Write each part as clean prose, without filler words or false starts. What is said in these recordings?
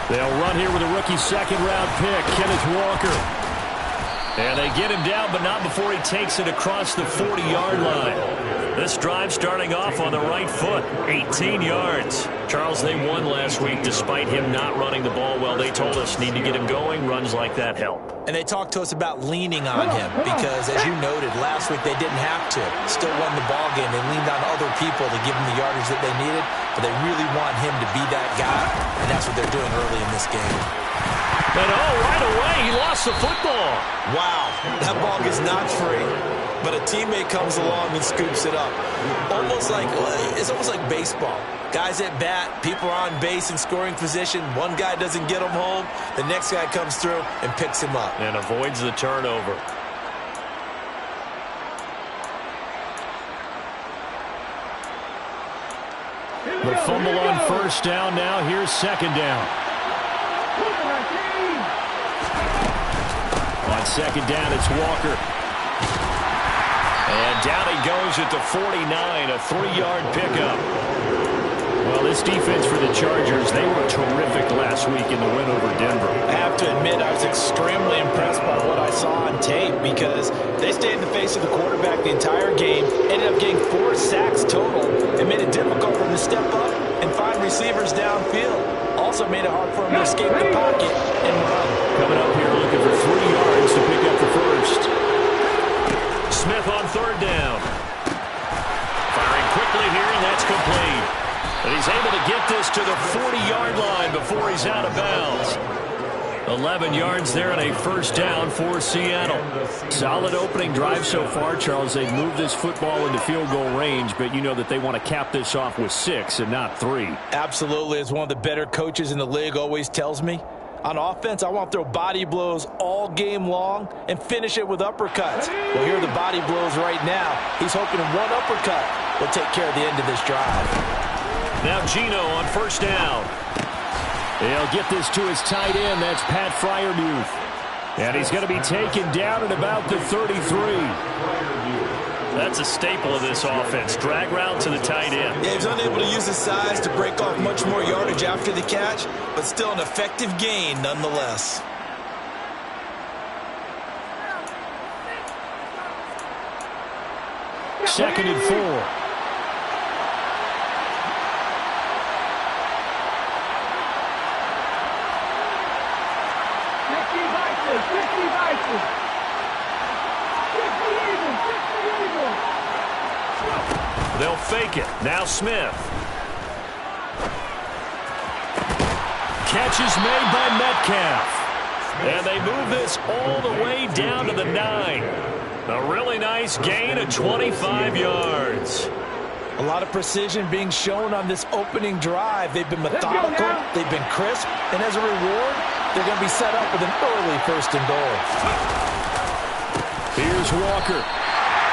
They'll run here with a rookie second-round pick, Kenneth Walker. And they get him down, but not before he takes it across the 40-yard line. This drive starting off on the right foot, 18 yards. Charles, they won last week despite him not running the ball well. They told us need to get him going. Runs like that help. And they talked to us about leaning on him because, as you noted, last week they didn't have to. Still won the ball game. They leaned on other people to give him the yardage that they needed, but they really want him to be that guy, and that's what they're doing early in this game. And right away, he lost the football. Wow, that ball gets knocked free, but a teammate comes along and scoops it up. It's almost like baseball. Guys at bat, people are on base in scoring position. One guy doesn't get him home. The next guy comes through and picks him up. And avoids the turnover. The fumble on first down now. Here's second down. On second down, it's Walker. And down he goes at the 49, a 3-yard pickup. Well, this defense for the Chargers, they were terrific last week in the win over Denver. I have to admit, I was extremely impressed by what I saw on tape because they stayed in the face of the quarterback the entire game, ended up getting 4 sacks total, and made it difficult for him to step up and find receivers downfield. Also made it hard for him to escape the pocket and run. Coming up here looking for 3 yards to pick up the first. Smith on third down. Firing quickly here, and that's complete. And he's able to get this to the 40-yard line before he's out of bounds. 11 yards there and a first down for Seattle. Solid opening drive so far, Charles. They've moved this football into field goal range, but you know that they want to cap this off with 6 and not 3. Absolutely. As one of the better coaches in the league always tells me, on offense, I want to throw body blows all game long and finish it with uppercuts. Well, here are the body blows right now. He's hoping one uppercut will take care of the end of this drive. Now Gino on first down. He'll get this to his tight end. That's Pat Fryermuth. And he's going to be taken down at about the 33. That's a staple of this offense. Drag route to the tight end. Yeah, he's unable to use his size to break off much more yardage after the catch, but still an effective gain nonetheless. Second and 4. They'll fake it. Now Smith. Catch is made by Metcalf. And they move this all the way down to the 9. A really nice gain of 25 yards. A lot of precision being shown on this opening drive. They've been methodical. They've been crisp. And as a reward, they're going to be set up with an early first and goal. Here's Walker.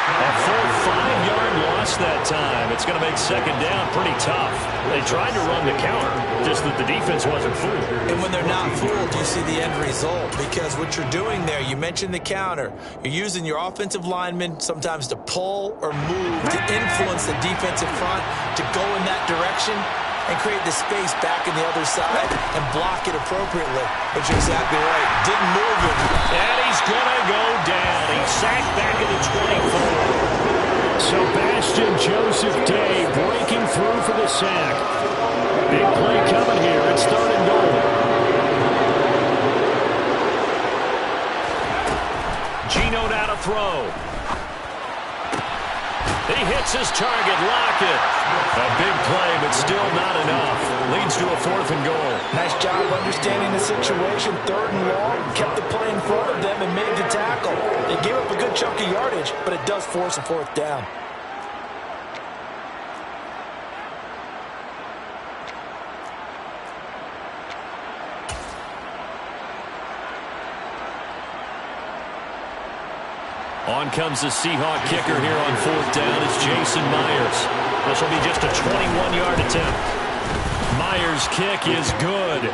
A full 5-yard loss that time. It's going to make second down pretty tough. They tried to run the counter, just that the defense wasn't fooled. And when they're not fooled, you see the end result. Because what you're doing there, you mentioned the counter. You're using your offensive linemen sometimes to pull or move to influence the defensive front to go in that direction and create the space back in the other side and block it appropriately. But you're exactly right. Didn't move him. And he's going to go down. He's sacked back at the 24. Sebastian Joseph Day breaking through for the sack. Big play coming here. It's third and goal. Gino now to throw. He hits his target, Lockett. A big play, but still not enough. Leads to a fourth and goal. Nice job understanding the situation. Third and long, kept the play in front of them and made the tackle. They gave up a good chunk of yardage, but it does force a fourth down. On comes the Seahawk kicker here on fourth down. It's Jason Myers. This will be just a 21-yard attempt. Myers' kick is good.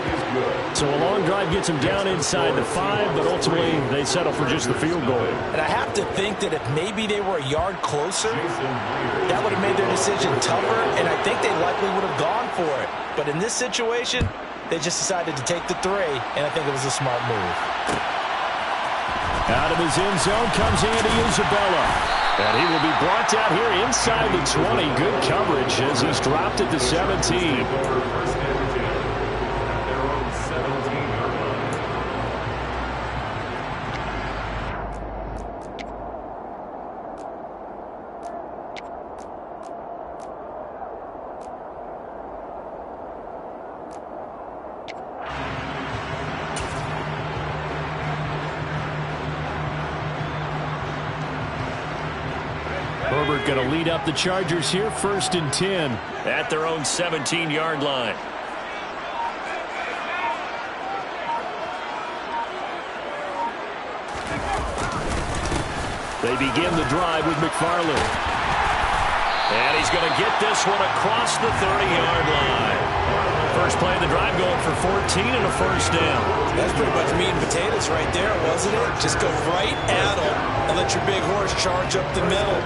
So a long drive gets him down inside the 5, but ultimately they settle for just the field goal. And I have to think that if maybe they were a yard closer, that would have made their decision tougher, and I think they likely would have gone for it. But in this situation, they just decided to take the 3, and I think it was a smart move. Out of his end zone comes Andy Isabella. And he will be brought down here inside the 20. Good coverage as he's dropped at the 17. Herbert going to lead up the Chargers here, 1st and 10 at their own 17-yard line. They begin the drive with McFarland. And he's going to get this one across the 30-yard line. First play of the drive going for 14 and a 1st down. That's pretty much meat and potatoes right there, wasn't it? Just go right at them and let your big horse charge up the middle.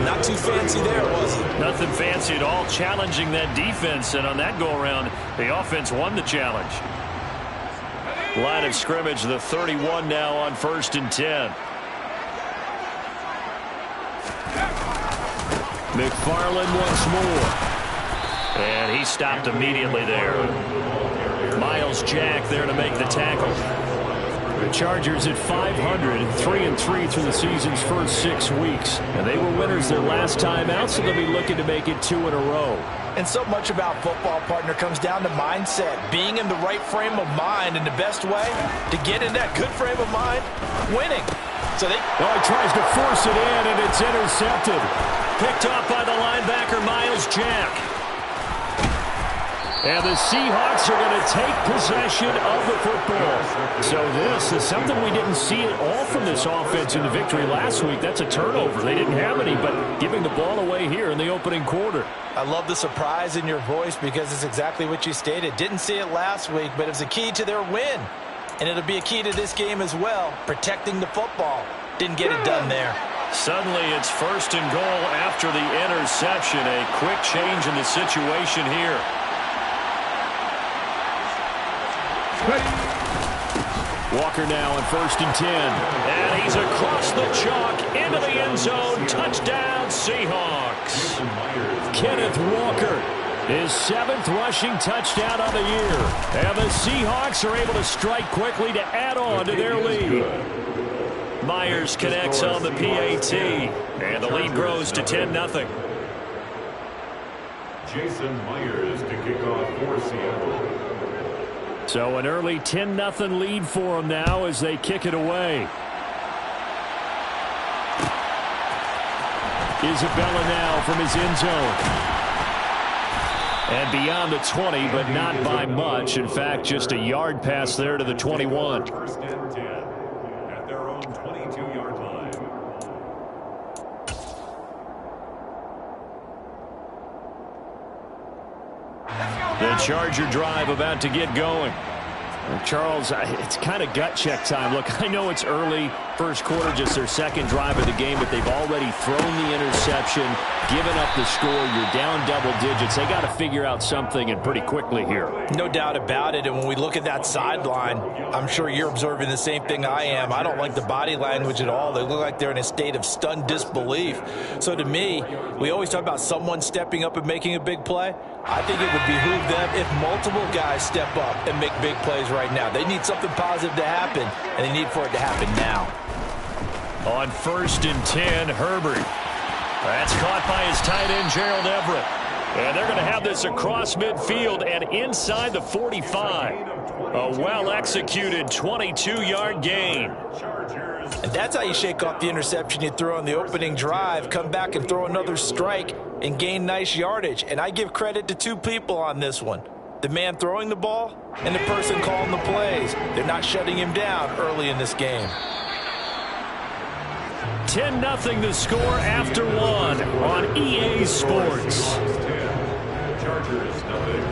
Not too fancy there, was it? Nothing fancy at all, challenging that defense. And on that go-around, the offense won the challenge. Line of scrimmage, the 31 now on 1st and 10. McFarland once more. And he stopped immediately there. Miles Jack there to make the tackle. The Chargers at 500, 3-3 through the season's first 6 weeks. And they were winners their last time out, so they'll be looking to make it 2 in a row. And so much about football, partner, comes down to mindset. Being in the right frame of mind, and the best way to get in that good frame of mind, winning. So he tries to force it in, and it's intercepted. Picked off by the linebacker, Miles Jack. And the Seahawks are going to take possession of the football. So this is something we didn't see at all from this offense in the victory last week. That's a turnover. They didn't have any, but giving the ball away here in the opening quarter. I love the surprise in your voice because it's exactly what you stated. Didn't see it last week, but it was a key to their win. And it'll be a key to this game as well, protecting the football. Didn't get it done there. Suddenly it's 1st and goal after the interception. A quick change in the situation here. Walker now on 1st and 10. And he's across the chalk into the end zone. Touchdown, Seahawks. Kenneth Walker, his 7th rushing touchdown of the year. And the Seahawks are able to strike quickly to add on to their lead. Myers connects on the PAT. And the lead grows to 10-0. Jason Myers to kick off for Seattle. So an early 10-0 lead for them now as they kick it away. Isabella now from his end zone. And beyond the 20, but not by much. In fact, just a yard pass there to the 21. 1st and 10 at their own 22-yard line. The Charger drive about to get going. Charles, it's kind of gut check time. Look, I know it's early, first quarter, just their 2nd drive of the game, but they've already thrown the interception, given up the score. You're down double digits. They got to figure out something, and pretty quickly here. No doubt about it. And when we look at that sideline, I'm sure you're observing the same thing I am. I don't like the body language at all. They look like they're in a state of stunned disbelief. So to me, we always talk about someone stepping up and making a big play. I think it would behoove them if multiple guys step up and make big plays right now. They need something positive to happen, and they need for it to happen now. On 1st and 10, Herbert. That's caught by his tight end, Gerald Everett. And they're going to have this across midfield and inside the 45. A well-executed 22-yard gain. And that's how you shake off the interception you threw on the opening drive, come back and throw another strike and gain nice yardage. And I give credit to 2 people on this one. The man throwing the ball and the person calling the plays. They're not shutting him down early in this game. 10-0 the score after 1 on EA Sports. Chargers nothing.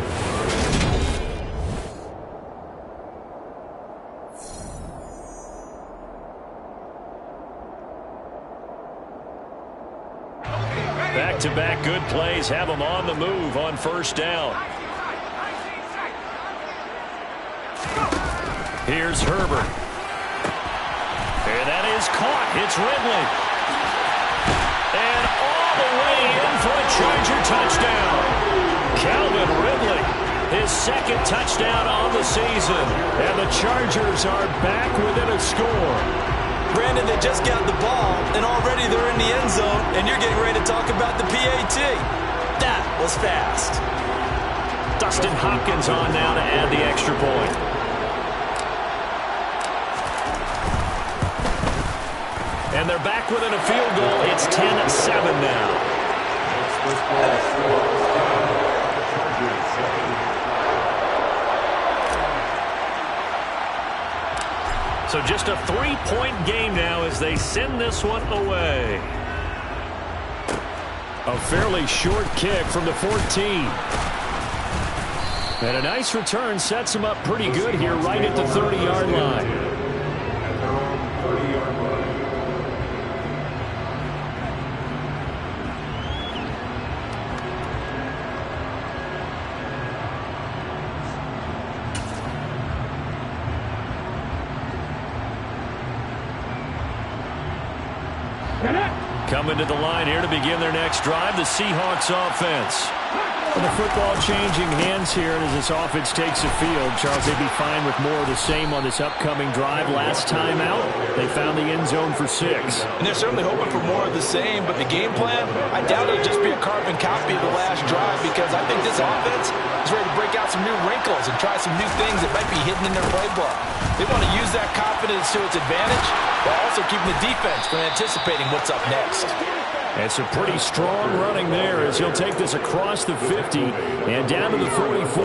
Back-to-back good plays have them on the move on 1st down. Here's Herbert. And that is caught. It's Ridley. And all the way in for a Charger touchdown. Calvin Ridley, his second touchdown on the season. And the Chargers are back within a score. Brandon, they just got the ball, and already they're in the end zone, and you're getting ready to talk about the PAT. That was fast. Dustin Hopkins on now to add the extra point. And they're back within a field goal. It's 10-7 now. So just a 3-point game now as they send this one away. A fairly short kick from the 14. And a nice return sets him up pretty good here right at the 30-yard line. Coming to the line here to begin their next drive, the Seahawks offense. The football changing hands here, and as this offense takes the field, Charles, they'd be fine with more of the same on this upcoming drive. Last time out, they found the end zone for 6. And they're certainly hoping for more of the same, but the game plan, I doubt it'll just be a carbon copy of the last drive, because I think this offense is ready to break out some new wrinkles and try some new things that might be hidden in their playbook. They want to use that confidence to its advantage, while also keeping the defense from anticipating what's up next. And some pretty strong running there as he'll take this across the 50 and down to the 44.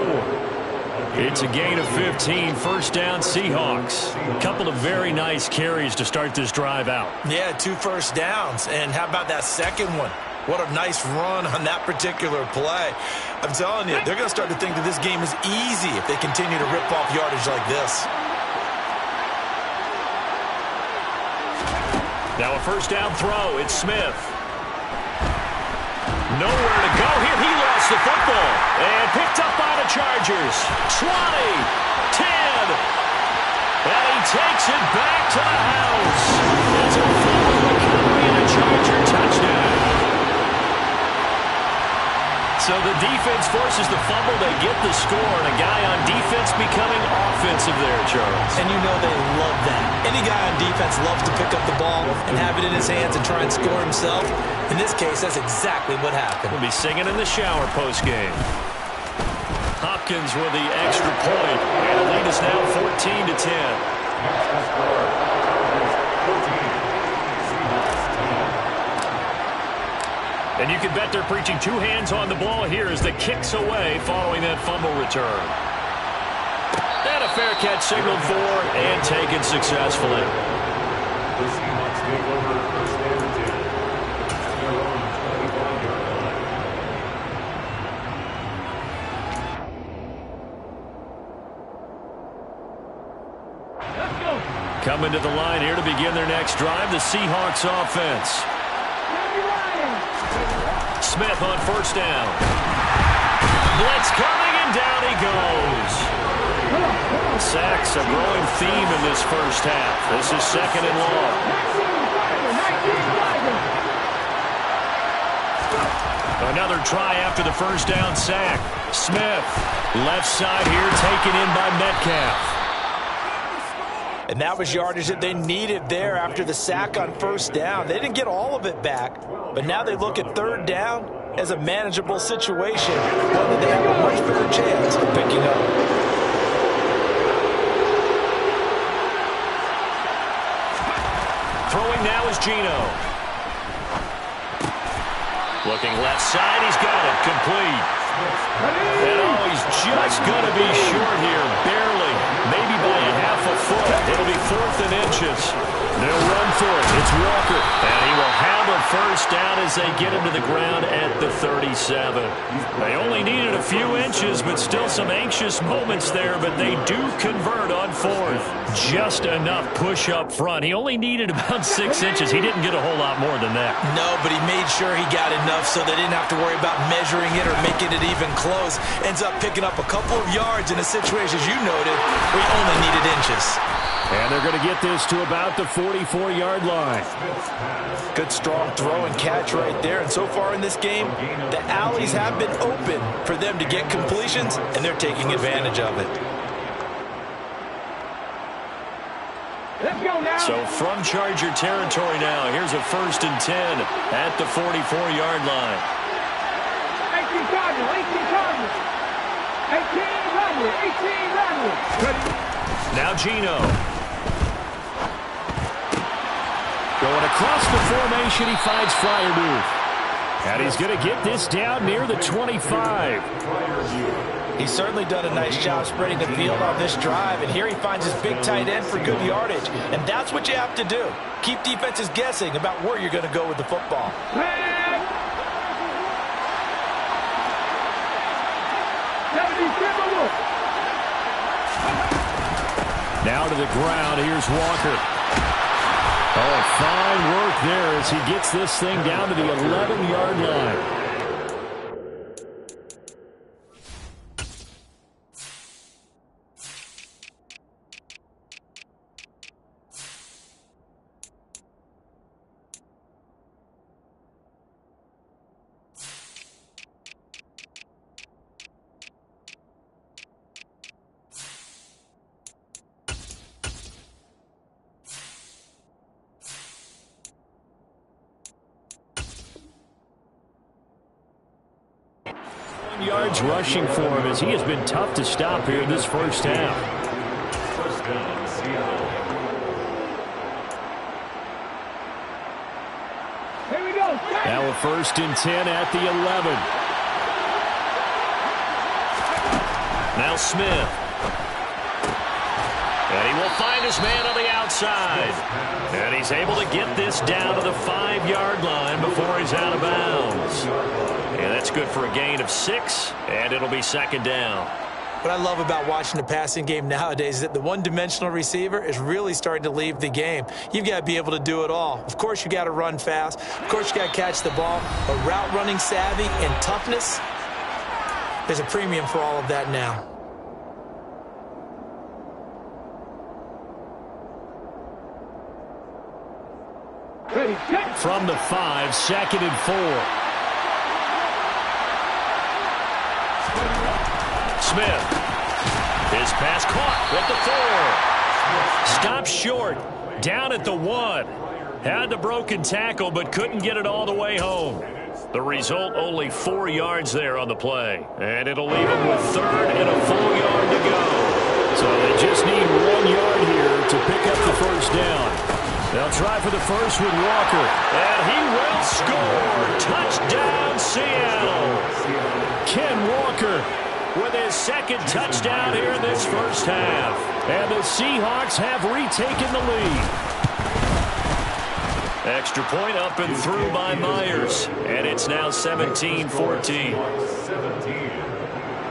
It's a gain of 15, first down Seahawks. A couple of very nice carries to start this drive out. Yeah, 2 first downs. And how about that second one? What a nice run on that particular play. I'm telling you, they're going to start to think that this game is easy if they continue to rip off yardage like this. Now a first down throw. It's Smith. Nowhere to go here. He lost the football. And picked up by the Chargers. 20, 10. And he takes it back to the house. It's a fumble recovery and a Charger touchdown. So the defense forces the fumble. They get the score. And a guy on defense becoming offensive there, Charles. And you know they love that. Any guy on defense loves to pick up the ball and have it in his hands and try and score himself. In this case, that's exactly what happened. We'll be singing in the shower post-game. Hopkins with the extra point. And the lead is now 14-10. And you can bet they're preaching 2 hands on the ball here as the kick's away following that fumble return. And a fair catch signaled for and taken successfully. The Seahawks take over first and 10 at their own 21-yard line. Let's go. Coming to the line here to begin their next drive, the Seahawks offense. Smith on first down. Blitz coming, and down he goes. Sacks a growing theme in this first half. This is second and long. Another try after the first down sack. Smith, left side here, taken in by Metcalf. And that was yardage that they needed there after the sack on first down. They didn't get all of it back, but now they look at third down as a manageable situation, one that they have a much better chance of picking up. Throwing now is Geno. Looking left side, he's got it, complete. And oh, he's just going to be short here, barely, maybe by a half a foot. It'll be 4th and inches. They'll run for it. It's Walker. And he will have a first down as they get him to the ground at the 37. They only needed a few inches, but still some anxious moments there. But they do convert on fourth. Just enough push up front. He only needed about 6 inches. He didn't get a whole lot more than that. No, but he made sure he got enough so they didn't have to worry about measuring it or making it even close. Ends up picking up a couple of yards in a situation, as you noted, where he only needed inches. And they're going to get this to about the 44-yard line. Good strong throw and catch right there. And so far in this game, the alleys have been open for them to get completions, and they're taking advantage of it. Let's go now. So from Charger territory now, here's a 1st and 10 at the 44-yard line. 18 Cardinals, 18 Cardinals. 18 Cardinals, 18 Cardinals. Now Gino. Going across the formation, he finds Freiermuth. And he's going to get this down near the 25. He's certainly done a nice job spreading the field on this drive, and here he finds his big tight end for good yardage. And that's what you have to do. Keep defenses guessing about where you're going to go with the football. Now to the ground, here's Walker. Oh, fine work there as he gets this thing down to the 11-yard line. Yards rushing for him as he has been tough to stop here in this first half. First down, Seattle. Here we go. Now a 1st and 10 at the 11. Now Smith. And he will find his man on the outside. And he's able to get this down to the 5-yard line before he's out of bounds. And that's good for a gain of 6, and it'll be 2nd down. What I love about watching the passing game nowadays is that the one-dimensional receiver is really starting to leave the game. You've got to be able to do it all. Of course, you got to run fast. Of course, you got to catch the ball. But route running savvy and toughness, there's a premium for all of that now. Ready, check. From the 5, 2nd and 4. Smith. His pass caught at the 4. Stopped short. Down at the 1. Had the broken tackle, but couldn't get it all the way home. The result, only 4 yards there on the play. And it'll leave him with 3rd and a full yard to go. So they just need 1 yard here to pick up the first down. They'll try for the first with Walker. And he will score. Touchdown, Seattle. Ken Walker with his 2nd touchdown here in this first half. And the Seahawks have retaken the lead. Extra point up and through by Myers. And it's now 17-14. 17.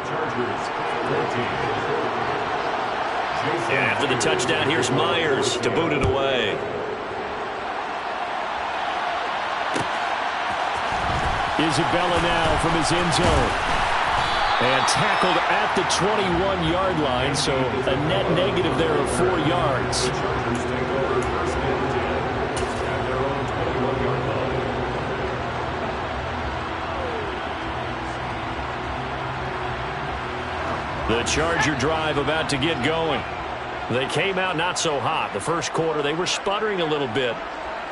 Chargers, 14. And after the touchdown, here's Myers to boot it away. Isabella now from his end zone. And tackled at the 21-yard line, so a net negative there of 4 yards. The Chargers take over 1st and 10 at their own 21-yard line. The Charger drive about to get going. They came out not so hot. The first quarter, they were sputtering a little bit,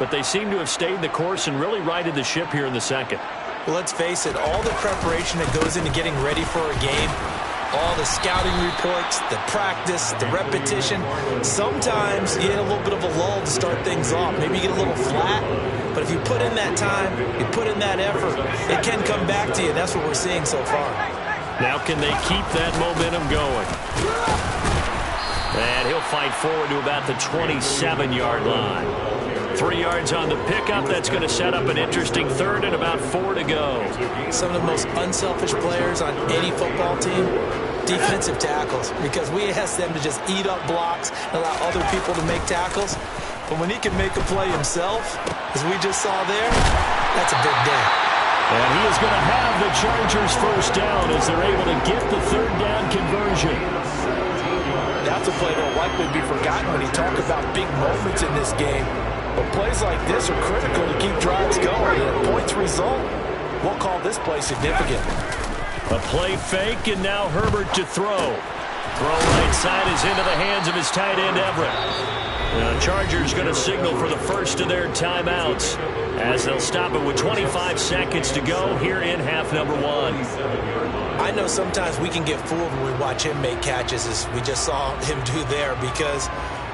but they seem to have stayed the course and really righted the ship here in the 2nd. Well, let's face it, all the preparation that goes into getting ready for a game, all the scouting reports, the practice, the repetition, sometimes you get a little bit of a lull to start things off. Maybe you get a little flat, but if you put in that time, you put in that effort, it can come back to you. That's what we're seeing so far. Now can they keep that momentum going? And he'll fight forward to about the 27-yard line. 3 yards on the pickup. That's going to set up an interesting third and about 4 to go. Some of the most unselfish players on any football team, defensive tackles, because we ask them to just eat up blocks and allow other people to make tackles. But when he can make a play himself, as we just saw there, that's a big day. And he is going to have the Chargers first down as they're able to get the third down conversion. That's a play that will likely be forgotten when you talk about big moments in this game. But plays like this are critical to keep drives going. And a points result, we'll call this play significant. A play fake, and now Herbert to throw. Throw right side is into the hands of his tight end, Everett. The Chargers going to signal for the first of their timeouts as they'll stop it with 25 seconds to go here in half number 1. I know sometimes we can get fooled when we watch him make catches, as we just saw him do there, because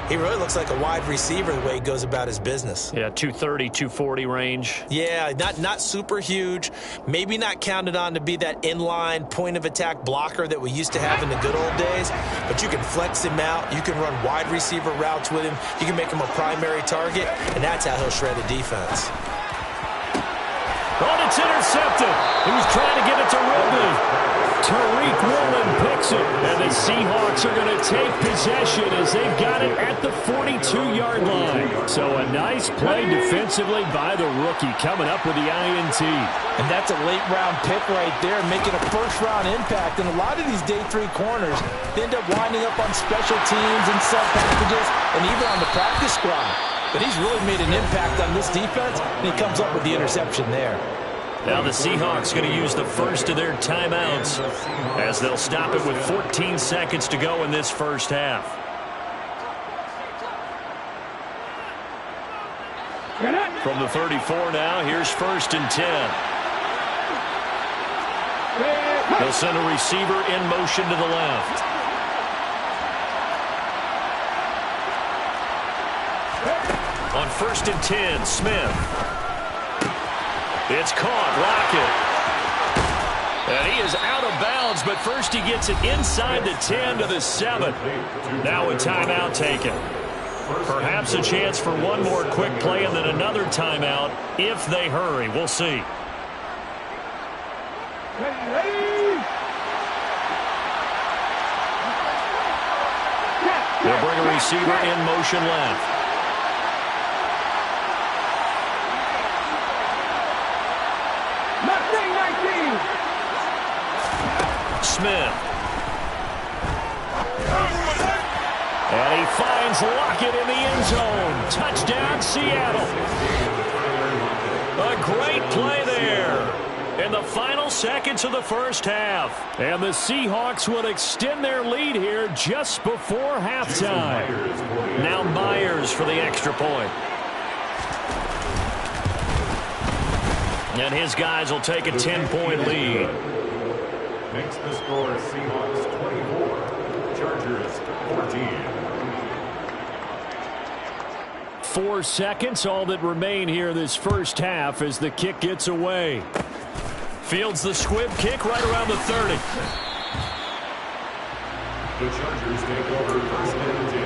he really looks like a wide receiver the way he goes about his business. Yeah, 230, 240 range. Yeah, not super huge. Maybe not counted on to be that inline point-of-attack blocker that we used to have in the good old days. But you can flex him out. You can run wide receiver routes with him. You can make him a primary target, and that's how he'll shred a defense. Oh, it's intercepted. He was trying to get it to Ridley. Tariq Woolen picks it, and the Seahawks are going to take possession as they've got it at the 42-yard line. So a nice play defensively by the rookie, coming up with the INT. And that's a late-round pick right there, making a first-round impact. And a lot of these day 3 corners, they end up winding up on special teams and sub packages and even on the practice squad. But he's really made an impact on this defense, and he comes up with the interception there. Now the Seahawks going to use the first of their timeouts as they'll stop it with 14 seconds to go in this first half. From the 34 now, here's 1st and 10. They'll send a receiver in motion to the left. On 1st and 10, Smith. It's caught. Lockett. And he is out of bounds, but first he gets it inside the 10 to the 7. Now a timeout taken. Perhaps a chance for one more quick play and then another timeout if they hurry. We'll see. They'll bring a receiver in motion left. Smith. And he finds Lockett in the end zone. Touchdown, Seattle. A great play there in the final seconds of the first half. And the Seahawks will extend their lead here just before halftime. Now Myers for the extra point. And his guys will take a 10-point lead. Makes the score Seahawks 24, Chargers 14. 4 seconds, all that remain here this first half as the kick gets away. Fields the squib kick right around the 30. The Chargers take over 1st and 10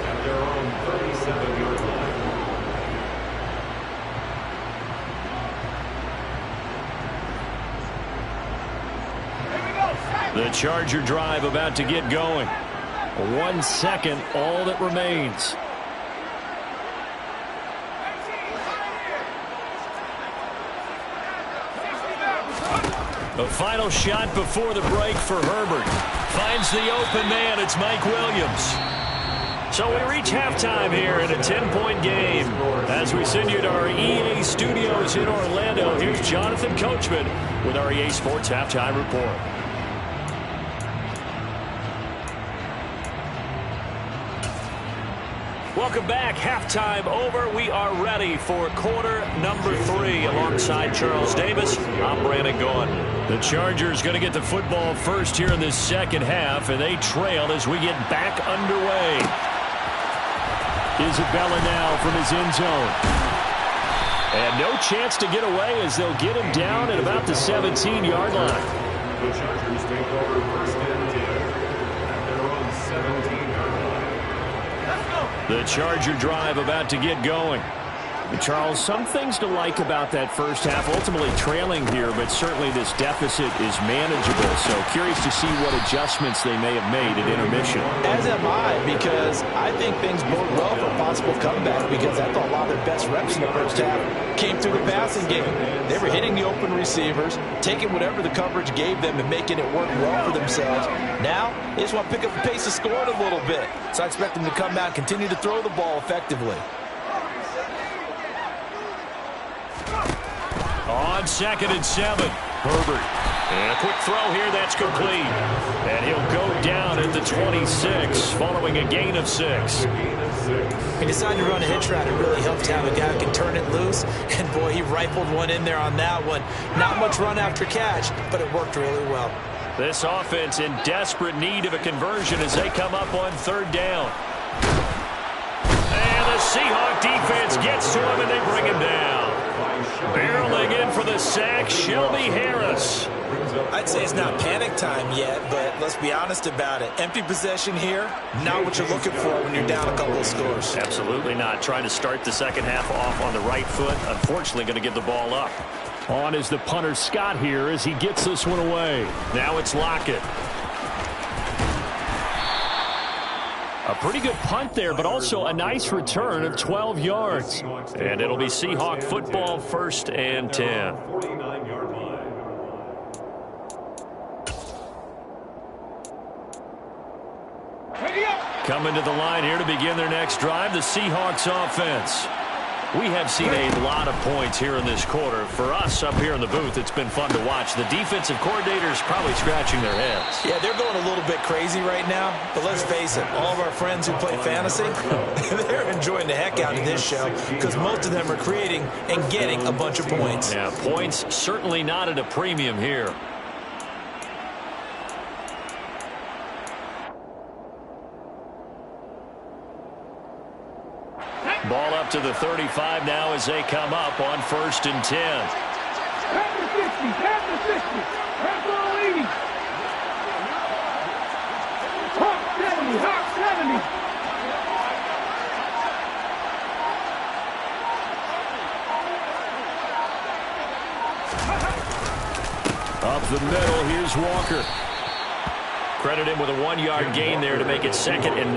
at their own 37-yard line. The Charger drive about to get going. 1 second, all that remains. The final shot before the break for Herbert. Finds the open man. It's Mike Williams. So we reach halftime here in a 10-point game. As we send you to our EA studios in Orlando, here's Jonathan Coachman with our EA Sports Halftime Report. Welcome back. Halftime over. We are ready for quarter number 3. Alongside Charles Davis, I'm Brandon Gaudin. The Chargers going to get the football first here in this second half, and they trail as we get back underway. Isabella now from his end zone. And no chance to get away as they'll get him down at about the 17-yard line. The Chargers take over 1st and 10 at their own 17-yard line. The Charger drive about to get going. Charles, some things to like about that first half. Ultimately trailing here, but certainly this deficit is manageable. So curious to see what adjustments they may have made at intermission. As am I, because I think things bode well for a possible comeback, because I thought a lot of their best reps in the first half came through the passing game. They were hitting the open receivers, taking whatever the coverage gave them and making it work well for themselves. Now, they just want to pick up the pace of scoring a little bit. So I expect them to come out and continue to throw the ball effectively. On 2nd and 7, Herbert. And a quick throw here, that's complete. And he'll go down at the 26, following a gain of 6. He decided to run a hitch route. It really helped to have a guy who can turn it loose. And, boy, he rifled one in there on that one. Not much run after catch, but it worked really well. This offense in desperate need of a conversion as they come up on 3rd down. And the Seahawk defense gets to him, and they bring him down. Barreling in for the sack, Shelby Harris. I'd say it's not panic time yet, but let's be honest about it. Empty possession here, not what you're looking for when you're down a couple of scores. Absolutely not. Trying to start the second half off on the right foot. Unfortunately, going to give the ball up. On is the punter Scott here as he gets this one away. Now it's Lockett. A pretty good punt there, but also a nice return of 12 yards. And it'll be Seahawk football, 1st and 10. 49-yard line. Coming to the line here to begin their next drive, the Seahawks offense. We have seen a lot of points here in this quarter. For us up here in the booth, it's been fun to watch. The defensive coordinators probably scratching their heads. Yeah, they're going a little bit crazy right now. But let's face it, all of our friends who play fantasy, they're enjoying the heck out of this show because most of them are creating and getting a bunch of points. Yeah, points certainly not at a premium here. Ball up to the 35 now as they come up on 1st and 10. Half the 60, half the 60, half the lead. Hawk 70, Hawk 70. Up the middle, here's Walker. Credit him with a 1-yard gain there to make it 2nd and 9.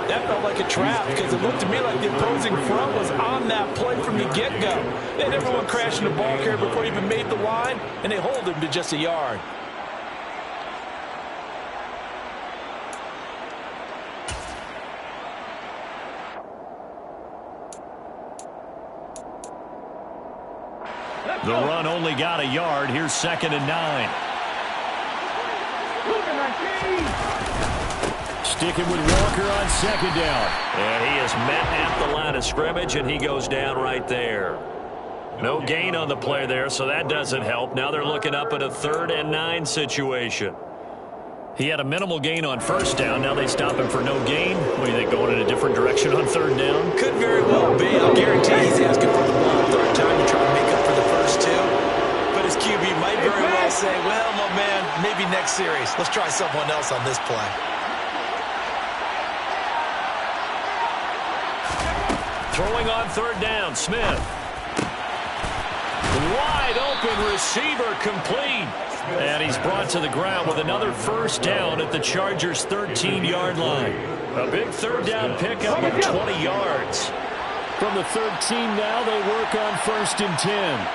That felt like a trap because it looked to me like the opposing front was on that play from the get-go. They had everyone crashing the ball carrier before he even made the line, and they hold him to just a yard. The run only got a yard. Here's 2nd and 9. Sticking with Walker on 2nd down. And he is met at the line of scrimmage, and he goes down right there. No gain on the play there, so that doesn't help. Now they're looking up at a 3rd and 9 situation. He had a minimal gain on 1st down. Now they stop him for no gain. What do you think, going in a different direction on 3rd down? Could very well be. I'll guarantee he's asking for the ball a 3rd time to try to make up for the first 2. But his QB might very well say, well, my man, maybe next series. Let's try someone else on this play. Throwing on 3rd down, Smith. Wide open receiver complete. And he's brought to the ground with another 1st down at the Chargers' 13-yard line. A big 3rd down pickup of 20 yards. From the 13 now, they work on 1st and 10.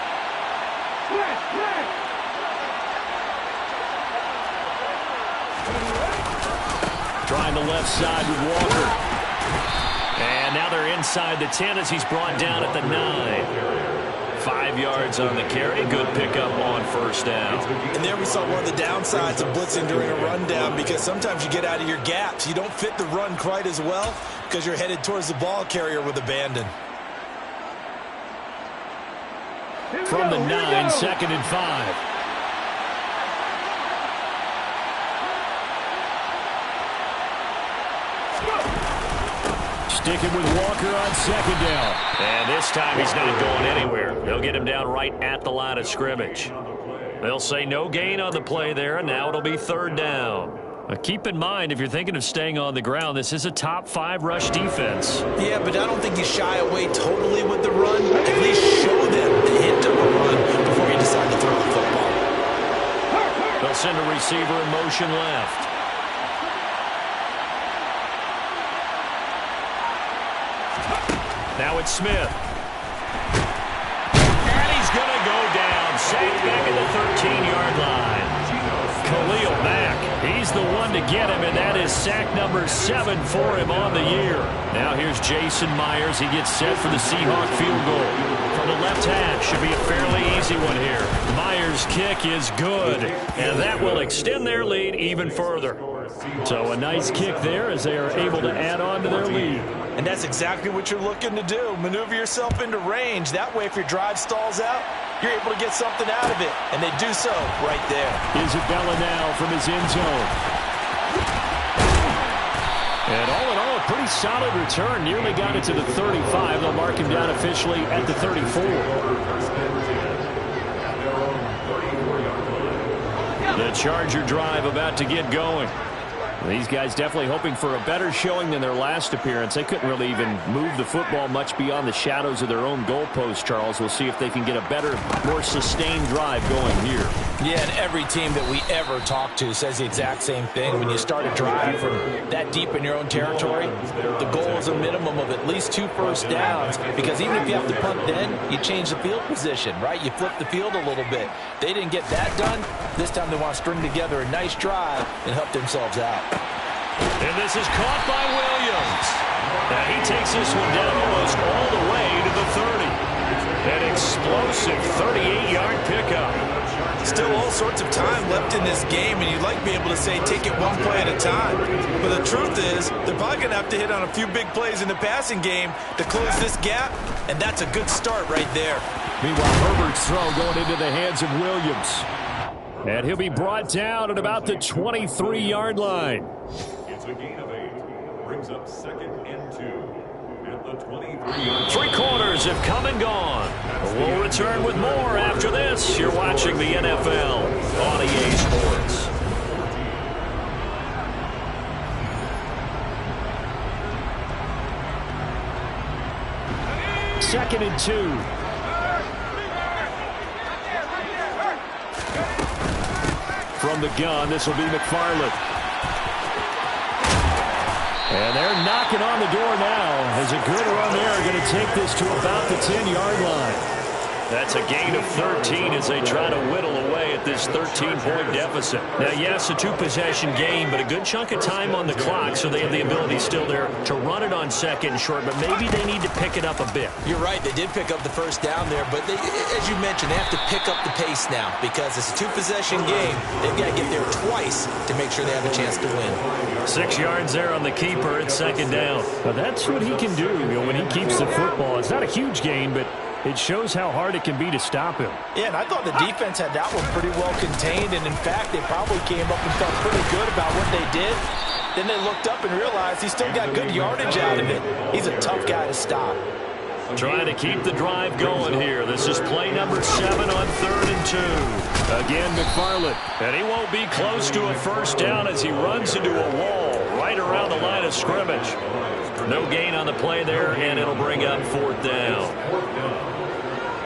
Trying the left side with Walker. And now they're inside the 10 as he's brought down at the 9. 5 yards on the carry. Good pickup on 1st down. And there we saw one of the downsides of blitzing during a rundown because sometimes you get out of your gaps. You don't fit the run quite as well because you're headed towards the ball carrier with abandon. From the 9, 2nd and 5. Sticking with Walker on 2nd down. And this time he's not going anywhere. They'll get him down right at the line of scrimmage. They'll say no gain on the play there, and now it'll be 3rd down. Keep in mind, if you're thinking of staying on the ground, this is a top 5 rush defense. Yeah, but I don't think you shy away totally with the run. At least show them the hint of a run before you decide to throw the football. They'll send a receiver in motion left. Now it's Smith. And he's going to go down. Sacked back at the 13-yard line. Khalil Mack, he's the one to get him, and that is sack number 7 for him on the year. Now here's Jason Myers. He gets set for the Seahawk field goal. From the left hash, should be a fairly easy one here. Myers' kick is good, and that will extend their lead even further. So a nice kick there as they are able to add on to their lead. And that's exactly what you're looking to do. Maneuver yourself into range. That way, if your drive stalls out, you're able to get something out of it. And they do so right there. Isabella now from his end zone. And all in all, a pretty solid return. Nearly got it to the 35. They'll mark him down officially at the 34. The Charger drive about to get going. These guys definitely hoping for a better showing than their last appearance. They couldn't really even move the football much beyond the shadows of their own goalpost, Charles. We'll see if they can get a better, more sustained drive going here. Yeah, and every team that we ever talk to says the exact same thing. When you start a drive from that deep in your own territory, the goal is a minimum of at least 2 first downs, because even if you have to punt then, you change the field position, right? You flip the field a little bit. They didn't get that done. This time they want to string together a nice drive and help themselves out. And this is caught by Williams. Now he takes this one down almost all the way to the 30. An explosive 38-yard pickup. Still all sorts of time left in this game, and you'd like to be able to say take it one play at a time. But the truth is, they're probably going to have to hit on a few big plays in the passing game to close this gap, and that's a good start right there. Meanwhile, Herbert's throw going into the hands of Williams. And he'll be brought down at about the 23-yard line. It's a gain of 8. Brings up 2nd and 2 at the 23-yard. 3 quarters have come and gone. We'll return with more after this. You're watching the NFL on EA Sports. 2nd and 2. From the gun, this will be McFarland. And they're knocking on the door now as a good run there going to take this to about the 10-yard line. That's a gain of 13 as they try to whittle away at this 13-point deficit. Now, yes, a 2-possession game, but a good chunk of time on the clock, so they have the ability still there to run it on 2nd and short, but maybe they need to pick it up a bit. You're right. They did pick up the first down there, but they, as you mentioned, they have to pick up the pace now because it's a 2-possession game. They've got to get there twice to make sure they have a chance to win. 6 yards there on the keeper. It's 2nd down. Now, that's what he can do, when he keeps the football. It's not a huge gain, but it shows how hard it can be to stop him. Yeah, and I thought the defense had that one pretty well contained, and in fact, they probably came up and felt pretty good about what they did. Then they looked up and realized he still got good yardage out of it. He's a tough guy to stop. Trying to keep the drive going here. This is play number 7 on 3rd and 2. Again, McFarland. And he won't be close to a first down as he runs into a wall right around the line of scrimmage. No gain on the play there, and it'll bring up 4th down.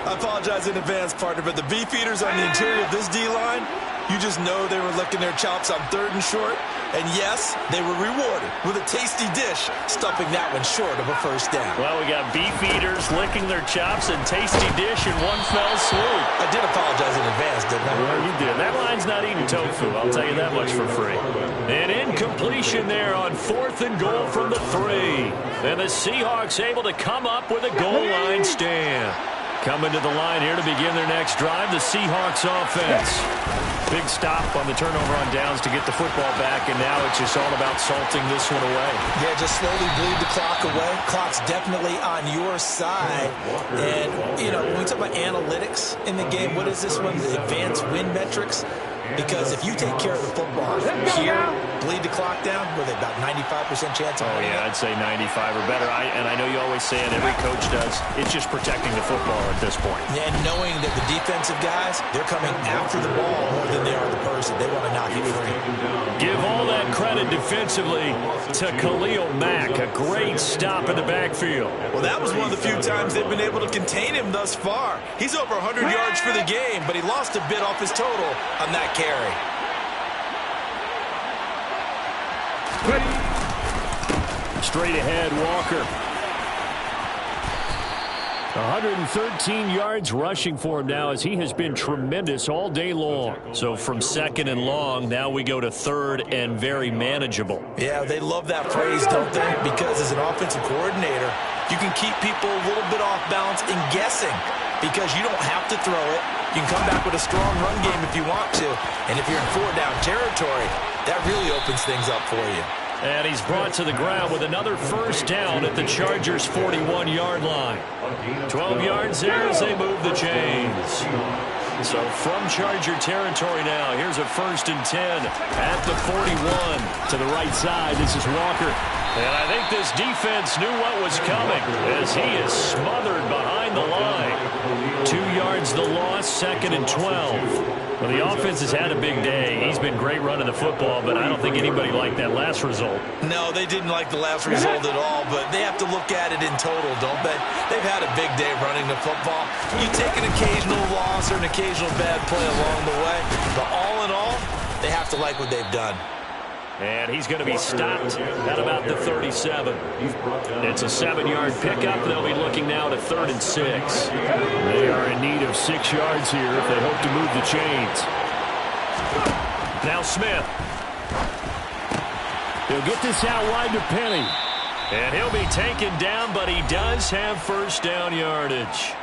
I apologize in advance, partner, but the beefeaters on the interior of this D-line, you just know they were licking their chops on 3rd and short. And yes, they were rewarded with a tasty dish, stuffing that one short of a first down. Well, we got beefeaters licking their chops and tasty dish in one fell swoop. I did apologize in advance, didn't I? Well, you did. That line's not eating tofu, I'll tell you that much for free. An incompletion there on 4th and goal from the 3. And the Seahawks able to come up with a goal line stand. Coming to the line here to begin their next drive, the Seahawks offense. Big stop on the turnover on downs to get the football back, and now it's just all about salting this one away. Yeah, just slowly bleed the clock away. Clock's definitely on your side. And, when we talk about analytics in the game, what is this one? The advanced win metrics? Because if you take care of the football here, bleed the clock down? Were they about 95% chance of winning? Yeah, I'd say 95 or better. And I know you always say it, every coach does. It's just protecting the football at this point. And knowing that the defensive guys, they're coming after the ball more than they are the person. They want to knock you free. Give all that credit defensively to Khalil Mack. A great stop in the backfield. Well, that was one of the few times they've been able to contain him thus far. He's over 100 yards for the game, but he lost a bit off his total on that carry. Straight ahead, Walker. 113 yards rushing for him now, as he has been tremendous all day long. So from second and long, now we go to third and very manageable. Yeah, they love that phrase, don't they? Because as an offensive coordinator, you can keep people a little bit off balance and guessing, because you don't have to throw it. You can come back with a strong run game if you want to. And if you're in four-down territory, that really opens things up for you. And he's brought to the ground with another first down at the Chargers' 41-yard line. 12 yards there as they move the chains. So from Charger territory now, here's a 1st and 10 at the 41. To the right side, this is Walker. And I think this defense knew what was coming, as he is smothered behind the line. 2 yards the loss, 2nd and 12. Well, the offense has had a big day. He's been great running the football, but I don't think anybody liked that last result. No, they didn't like the last result at all, but they have to look at it in total, don't they? They've had a big day running the football. You take an occasional loss or an occasional bad play along the way, but all in all, they have to like what they've done. And he's going to be stopped at about the 37. It's a 7-yard pickup. They'll be looking now to 3rd and 6. They are in need of 6 yards here if they hope to move the chains. Now Smith. He'll get this out wide to Penny. And he'll be taken down, but he does have first down yardage.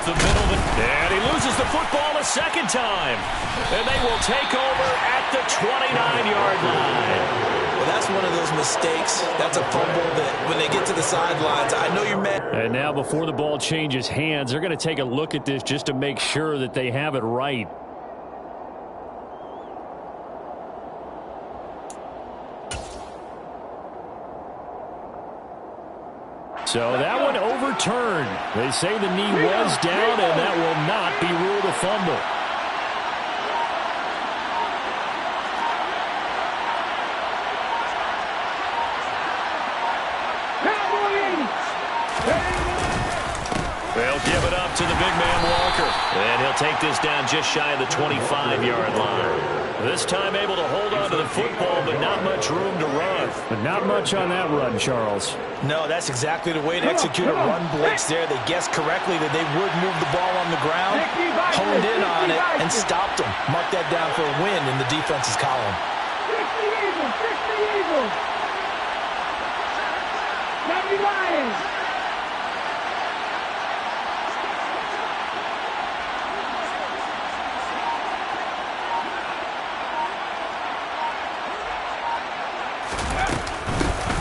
The middle, and he loses the football a second time. And they will take over at the 29-yard line. Well, that's one of those mistakes. That's a fumble that when they get to the sidelines, I know you're mad. And now before the ball changes hands, they're going to take a look at this just to make sure that they have it right. So that one overturned. They say the knee was down, and that will not be ruled a fumble. They'll give it up to the big man Walker. And he'll take this down just shy of the 25-yard line. This time able to hold on to the football, but not much room to run. But not much on that run, Charles. No, that's exactly the way to execute a run blitz there. They guessed correctly that they would move the ball on the ground, honed in on it, and stopped them. Mark that down for a win in the defense's column. 60 Eagles, 60 Eagles. 70 Lions.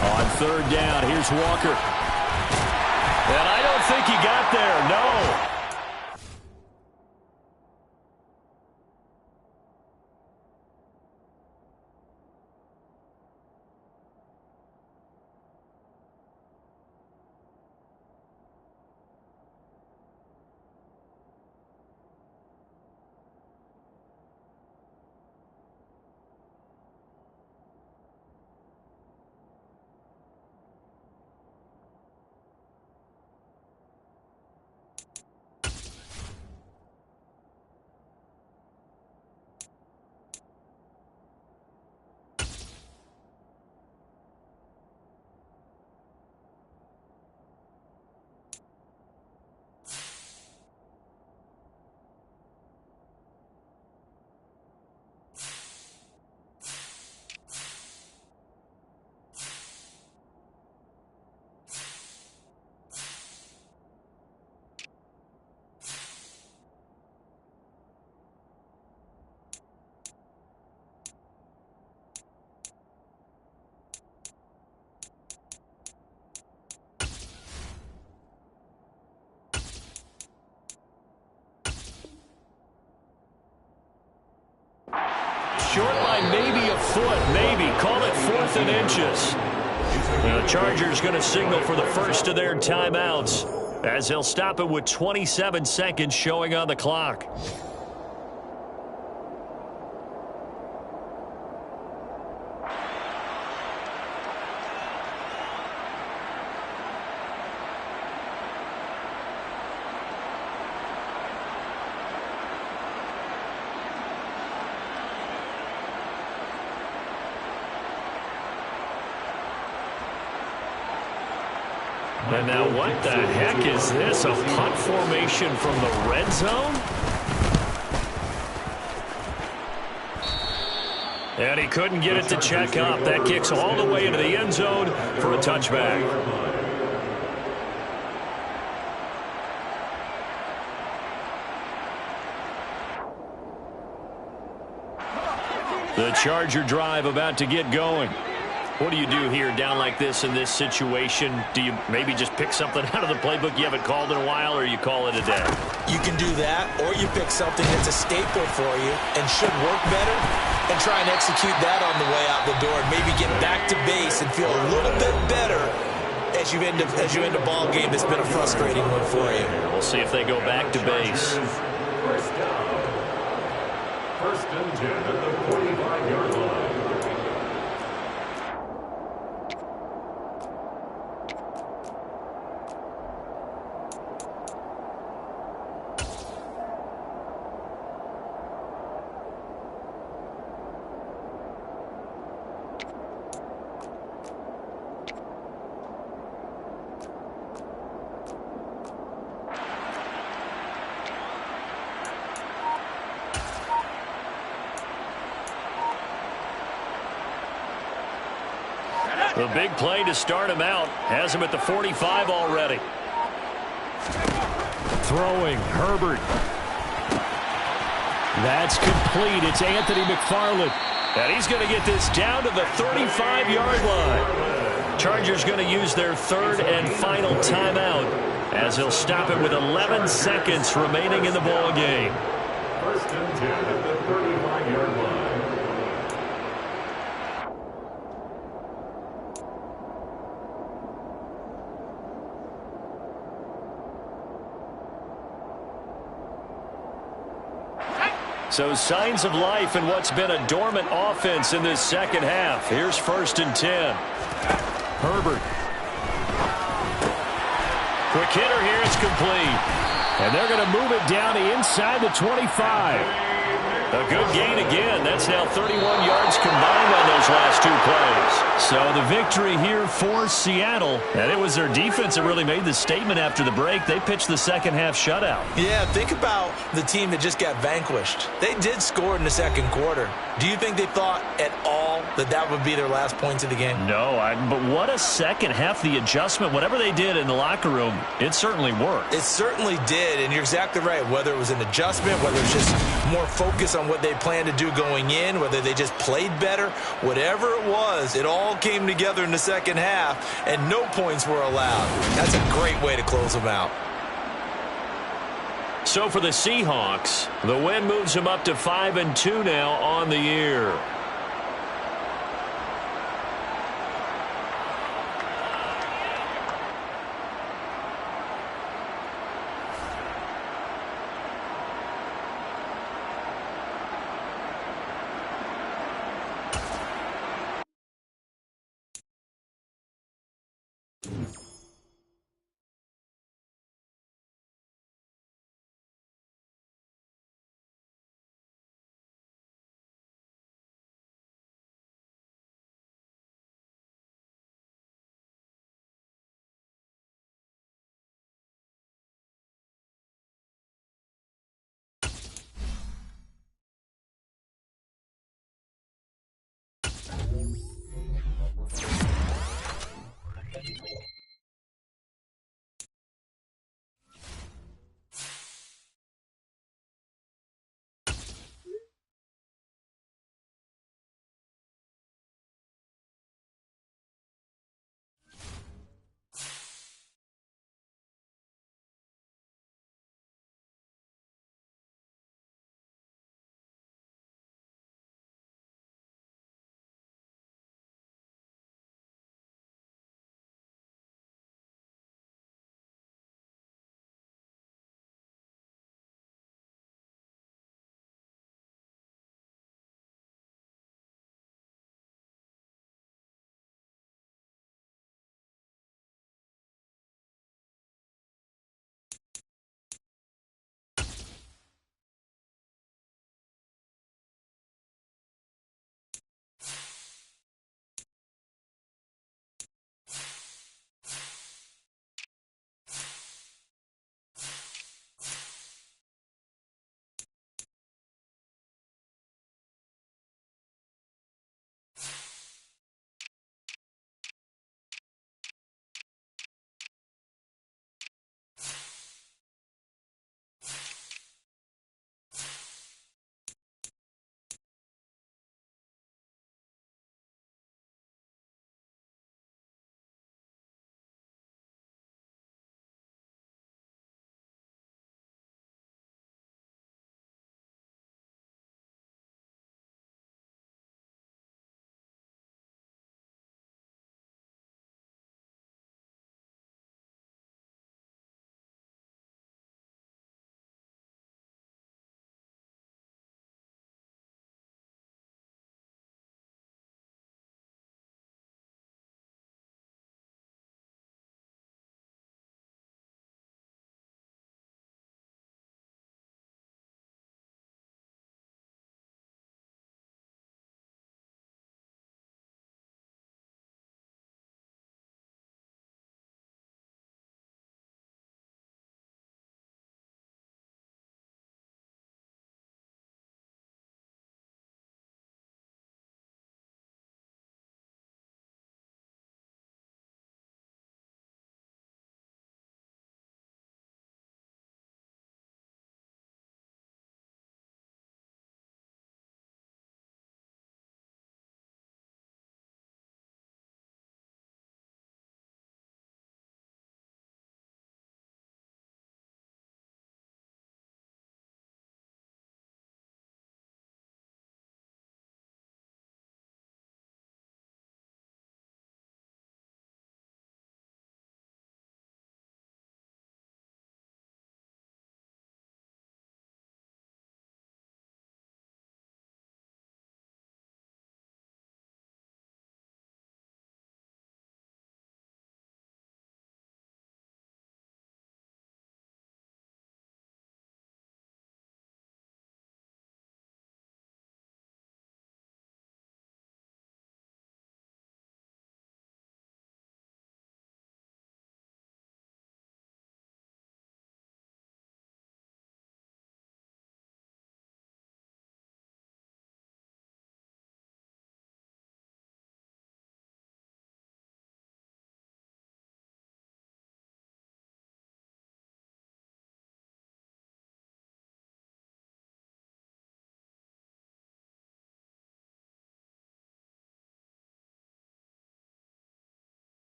On 3rd down, here's Walker. And I don't think he got there, no. short by maybe a foot, maybe. Call it 4th and inches. The Chargers going to signal for the first of their timeouts as they'll stop it with 27 seconds showing on the clock. And now what the heck is this? A punt formation from the red zone? And he couldn't get it to check up. That kicks all the way into the end zone for a touchback. The Charger drive about to get going. What do you do here down like this in this situation? Do you maybe just pick something out of the playbook you haven't called in a while, or you call it a day? You can do that, or you pick something that's a staple for you and should work better and try and execute that on the way out the door and maybe get back to base and feel a little bit better as you end a ball game that's been a frustrating one for you. We'll see if they go back to base. First down. 1st and 10 at the 45-yard line. The big play to start him out has him at the 45 already. Throwing, Herbert. That's complete. It's Anthony McFarland. And he's going to get this down to the 35-yard line. Chargers going to use their 3rd and final timeout as they'll stop it with 11 seconds remaining in the ball game. 1st and 10 at the 35-yard line. So signs of life in what's been a dormant offense in this second half. Here's 1st and 10. Herbert. Quick hitter here. It's complete. And they're going to move it down to inside the 25. A good gain again. That's now 31 yards combined on those last 2 plays. So the victory here for Seattle. And it was their defense that really made the statement after the break. They pitched the second half shutout. Yeah, think about the team that just got vanquished. They did score in the second quarter. Do you think they thought at all that that would be their last points of the game? No, but what a second half. The adjustment, whatever they did in the locker room, it certainly worked. It certainly did, and you're exactly right. Whether it was an adjustment, whether it's just more focus on what they planned to do going in, whether they just played better, whatever it was, it all came together in the second half, and no points were allowed. That's a great way to close them out. So for the Seahawks, the win moves them up to 5-2 now on the year.